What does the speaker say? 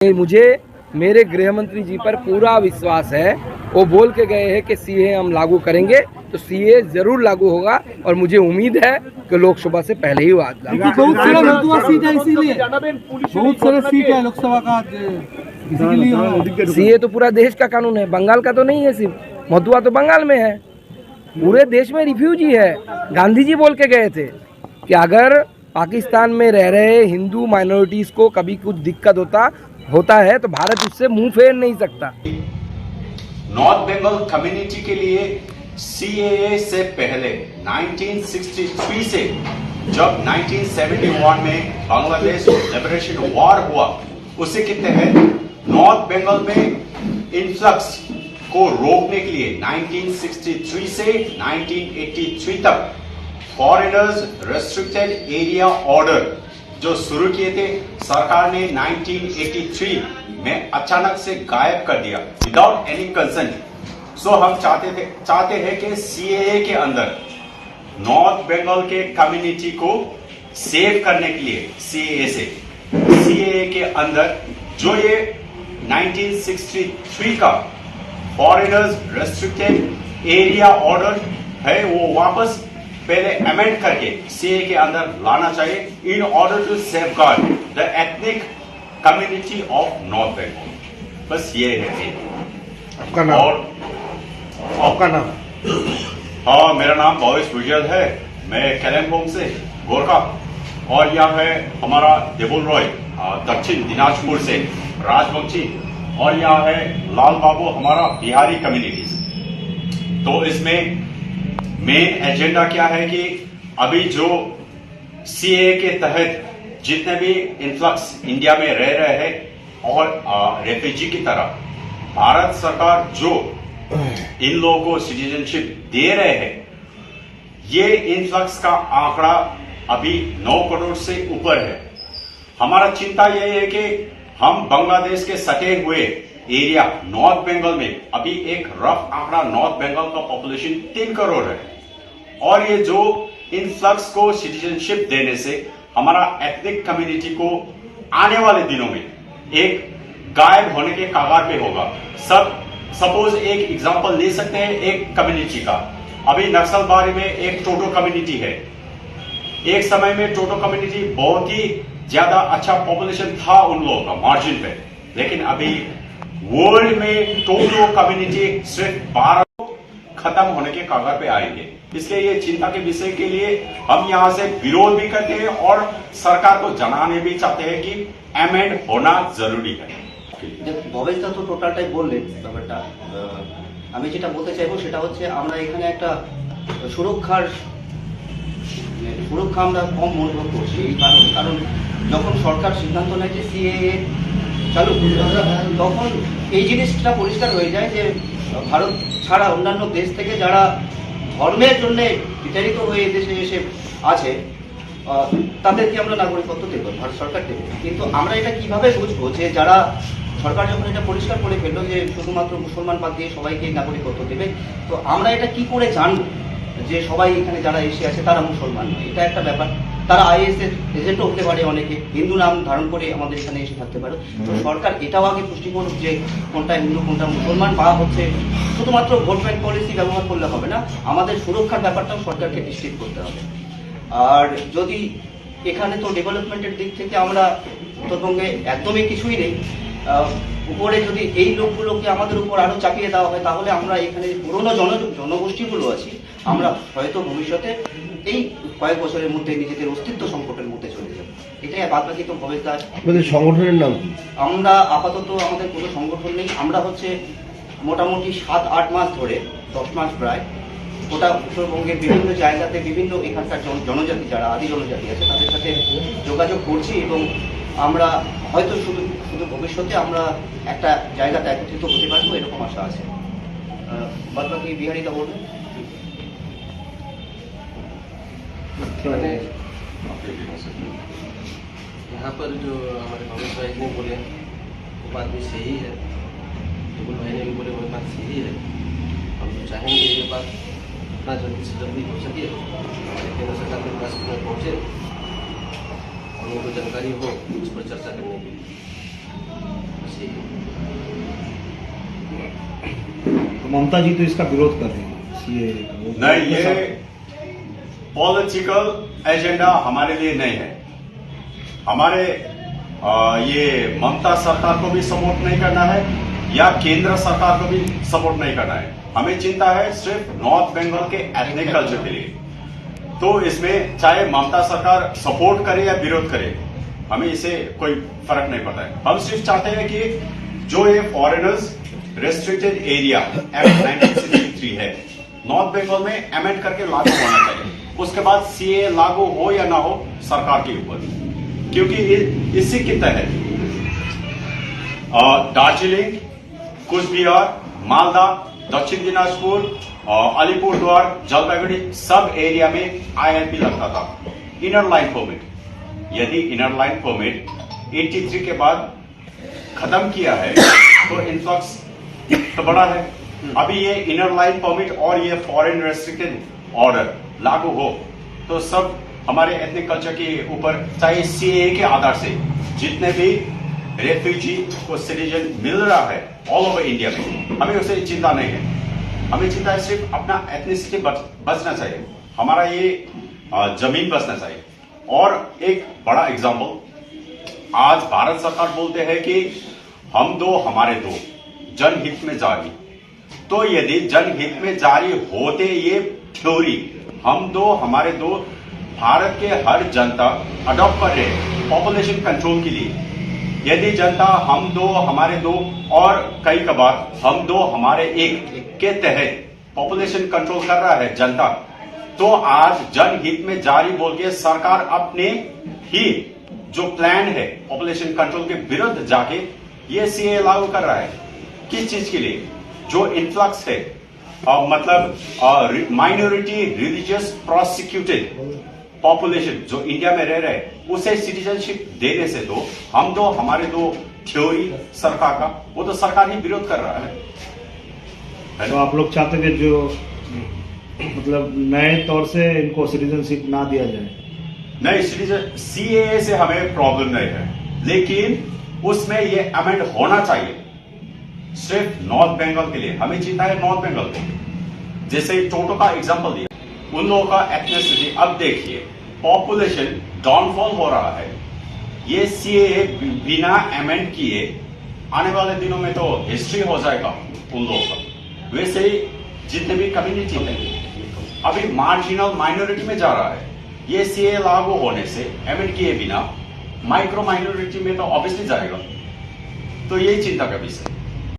मुझे मेरे गृह मंत्री जी पर पूरा विश्वास है। वो बोल के गए हैं कि सीए हम लागू करेंगे, तो सीए जरूर लागू होगा और मुझे उम्मीद है कि लोकसभा से पहले ही आज बहुत सारा लोकसभा सीट है, इसीलिए बहुत सारे सीट है लोकसभा का, इसीलिए सीए तो पूरा देश का कानून है, बंगाल का तो नहीं है। सिर्फ मधुआ तो बंगाल में है, पूरे देश में रिफ्यूजी है। गांधी जी बोल के गए थे कि अगर पाकिस्तान में रह रहे हिंदू माइनॉरिटीज को कभी कुछ दिक्कत होता है तो भारत उससे मुंह फेर नहीं सकता। नॉर्थ बंगाल कम्युनिटी के लिए सीएए से पहले 1963 से जब 1971 में बांग्लादेश लिबरेशन वॉर हुआ, उसी के तहत नॉर्थ बंगाल में इन्फ्लक्स को रोकने के लिए 1963 से 1983 तक फॉरेनर्स रेस्ट्रिक्टेड एरिया ऑर्डर जो शुरू किए थे, सरकार ने 1983 में अचानक से गायब कर दिया विदाउट एनी कंसेंट। सो हम चाहते हैं कि सीएए के अंदर नॉर्थ बंगाल के कम्युनिटी को सेव करने के लिए सीएए के अंदर जो ये 1963 का फॉरेनर्स रेस्ट्रिक्टेड एरिया ऑर्डर है वो वापस पहले अमेंड करके सीए के अंदर लाना चाहिए in order to safeguard the ethnic community of North Bengal. बस ये है। आपका नाम? और आपका नाम? हाँ, मेरा नाम भवेश गुजर है, मैं कालिम्पोंग से गोरखा, और यह है हमारा देबुल रॉय दक्षिण दिनाजपुर से राजवंशी, और यह है लाल बाबू हमारा बिहारी कम्युनिटीज। तो इसमें मेन एजेंडा क्या है कि अभी जो सीए के तहत जितने भी इन्फ्लक्स इंडिया में रह रहे हैं और रेफ्यूजी की तरह भारत सरकार जो इन लोगों को सिटीजनशिप दे रहे हैं, ये इन्फ्लक्स का आंकड़ा अभी 9 करोड़ से ऊपर है। हमारा चिंता यह है कि हम बांग्लादेश के सटे हुए एरिया नॉर्थ बंगाल में अभी एक रफ आंकड़ा नॉर्थ बंगाल का पॉपुलेशन 3 करोड़ है, और ये जो इन्फ्लक्स को सिटीजनशिप देने से हमारा एथनिक कम्युनिटी को आने वाले दिनों में एक गायब होने के कगार पे होगा। सपोज एक एग्जांपल ले सकते हैं एक कम्युनिटी का। अभी नक्सलबारी में एक टोटो कम्युनिटी है। एक समय में टोटो कम्युनिटी बहुत ही ज्यादा अच्छा पॉपुलेशन था उन लोगों का मार्जिन पे, लेकिन अभी वर्ल्ड में टोटो कम्युनिटी सिर्फ 12 खत्म होने के कगार पे आएंगे। इसलिए ये चिंता के विषय के लिए हम यहाँ से विरोध भी करते हैं और सरकार को जनाने भी चाहते हैं कि अमेंड होना जरूरी है। ভবেশদা তো টোটালটাই বললেন ব্যাপারটা। আমি যেটা বলতে চাইবো সেটা হচ্ছে আমরা এখানে একটা সুরক্ষা আমরা কম অনুভব করছি। এই কারণ যখন সরকার সিদ্ধান্ত নেয় যে সিএএ চালু তখন এই জিনিসটা পরিষ্কার হয়ে যায় যে ভারত ছাড়া অন্যান্য দেশ থেকে যারা ধর্মের জন্য বিতাড়িত হয়ে দেশে এসে আছে তাদেরকে আমরা নাগরিকত্ব দেব, ভারত সরকার দেবে। কিন্তু আমরা এটা কিভাবে বুঝবো যে যারা সরকার যখন এটা পরিষ্কার করে ফেললো যে শুধুমাত্র মুসলমান বাদ দিয়ে সবাইকে নাগরিকত্ব দেবে, তো আমরা এটা কি করে জানবো যে সবাই এখানে যারা এসে আছে তারা মুসলমান নয়? এটা একটা ব্যাপার। তারা আইএসএর এজেন্টও হতে পারে, অনেকে হিন্দু নাম ধারণ করে আমাদের এখানে এসে থাকতে পারে। তো সরকার এটাও আগে পুষ্টি করুক যে কোনটা হিন্দু কোনটা মুসলমান, বা হচ্ছে শুধুমাত্র ভোট ব্যাংক পলিসি ব্যবহার করলে হবে না, আমাদের সুরক্ষার ব্যাপারটাও সরকারকে নিশ্চিত করতে হবে। আর যদি এখানে তো ডেভেলপমেন্টের দিক থেকে আমরা উত্তরবঙ্গে একদমই কিছুই নেই, উপরে যদি এই লোকগুলোকে আমাদের উপর আরো চাপিয়ে দেওয়া হয় তাহলে আমরা এখানে পুরোনো জনগোষ্ঠীগুলো আছি, আমরা হয়তো ভবিষ্যতে এই কয়েক বছরের মধ্যে নিজেদের অস্তিত্ব সংকটের মধ্যে চলে যাবে। এটাই বাদ বাকি তো ভবিষ্যৎ। আপনাদের সংগঠনের নাম কি? আমরা আপাতত আমাদের কোনো সংগঠন নেই। আমরা হচ্ছে মোটামুটি 7-8 মাস ধরে 10 মাস প্রায় গোটা উত্তরবঙ্গের বিভিন্ন জায়গাতে বিভিন্ন এখানকার জনজাতি যারা আদি জনজাতি আছে তাদের সাথে যোগাযোগ করছি, এবং আমরা হয়তো শুধু ভবিষ্যতে আমরা একটা জায়গাতে একত্রিত হতে পারবো এরকম আশা আছে। বাদ বাকি বিহারিদা বলবেন। यहाँ पर जो हमारे भवेश भाई ने बोले वो बात भी सही है, बिल्कुल भाई ने भी बोले वो बात सही है। हम तो चाहेंगे ये बात जितना जल्दी से जल्दी हो सके हमारे केंद्र सरकार के पास पहुँचे और उनको जानकारी हो उस पर चर्चा करने के लिए। चाहिए। तो ममता जी तो इसका विरोध कर रही है सीए का। नहीं, ये पॉलिटिकल एजेंडा हमारे लिए नहीं है। हमारे ये ममता सरकार को भी सपोर्ट नहीं करना है या केंद्र सरकार को भी सपोर्ट नहीं करना है। हमें चिंता है सिर्फ नॉर्थ बंगाल के एथनिक कल्चर के लिए। तो इसमें चाहे ममता सरकार सपोर्ट करे या विरोध करे, हमें इसे कोई फर्क नहीं पड़ता है। हम सिर्फ चाहते हैं कि जो ये फॉरेनर्स रेस्ट्रिक्टेड एरिया एक्ट 1963 है, नॉर्थ बंगाल में अमेंड करके लागू होना चाहिए। उसके बाद सीए लागू हो या ना हो सरकार के ऊपर, क्योंकि इसी के तहत दार्जिलिंग, कुचबिहार, मालदा, दक्षिण दिनाजपुर, अलीपुरद्वार, जलपाईगुड़ी सब एरिया में आईएलपी लगता था, इनर लाइन परमिट। यदि इनर लाइन परमिट 83 के बाद खत्म किया है तो इन्फ्लक्स तो बड़ा है। अभी ये इनर लाइन परमिट और ये फॉरेन रेस्ट्रिक्टेड ऑर्डर लागू हो तो सब हमारे एथनिक कल्चर के ऊपर, चाहे सीए के आधार से जितने भी रेफ्यूजी को सिटीजन मिल रहा है ऑल ओवर इंडिया में, हमें उसे चिंता नहीं है। हमें चिंता है सिर्फ अपना एथनिसिटी बचना चाहिए, हमारा ये जमीन बचना चाहिए। और एक बड़ा एग्जाम्पल, आज भारत सरकार बोलते हैं कि हम दो हमारे दो, जनहित में जारी। तो यदि जनहित में जारी होते ये थ्योरी, हम दो हमारे दो, भारत के हर जनता अडॉप्ट कर रहे हैं पॉपुलेशन कंट्रोल के लिए। यदि जनता हम दो हमारे दो और कई कबार हम दो हमारे एक के तहत पॉपुलेशन कंट्रोल कर रहा है जनता, तो आज जनहित में जारी बोल के सरकार अपने ही जो प्लान है पॉपुलेशन कंट्रोल के विरुद्ध जाके ये सीए लागू कर रहा है। किस चीज के लिए? जो इन्फ्लक्स है, मतलब माइनॉरिटी रिलीजियस प्रोसिक्यूटेड पॉपुलेशन जो इंडिया में रह रहे हैं, उसे सिटीजनशिप देने से तो हम दो हमारे दो थ्योरी सरकार का, वो तो सरकार ही विरोध कर रहा है। तो आप लोग चाहते हैं जो मतलब नए तौर से इनको सिटीजनशिप ना दिया जाए? नहीं, सिटीजन सीए से हमें प्रॉब्लम नहीं है, लेकिन उसमें ये अमेंड होना चाहिए सिर्फ नॉर्थ बंगाल के लिए। हमें चिंता है नॉर्थ बंगाल के, जैसे टोटो का एग्जांपल दिया, उन लोगों का एथनिसिटी। अब देखिए पॉपुलेशन डाउनफॉल हो रहा है, ये सीए बिना अमेंड किए आने वाले दिनों में तो हिस्ट्री हो जाएगा उन लोगों का। वैसे ही जितने भी कम्युनिटी है अभी मार्जिनल माइनॉरिटी में जा रहा है, ये सीए लागू होने से अमेंड किए बिना माइक्रो माइनॉरिटी में तो ऑब्वियसली जाएगा। तो यही चिंता का विषय।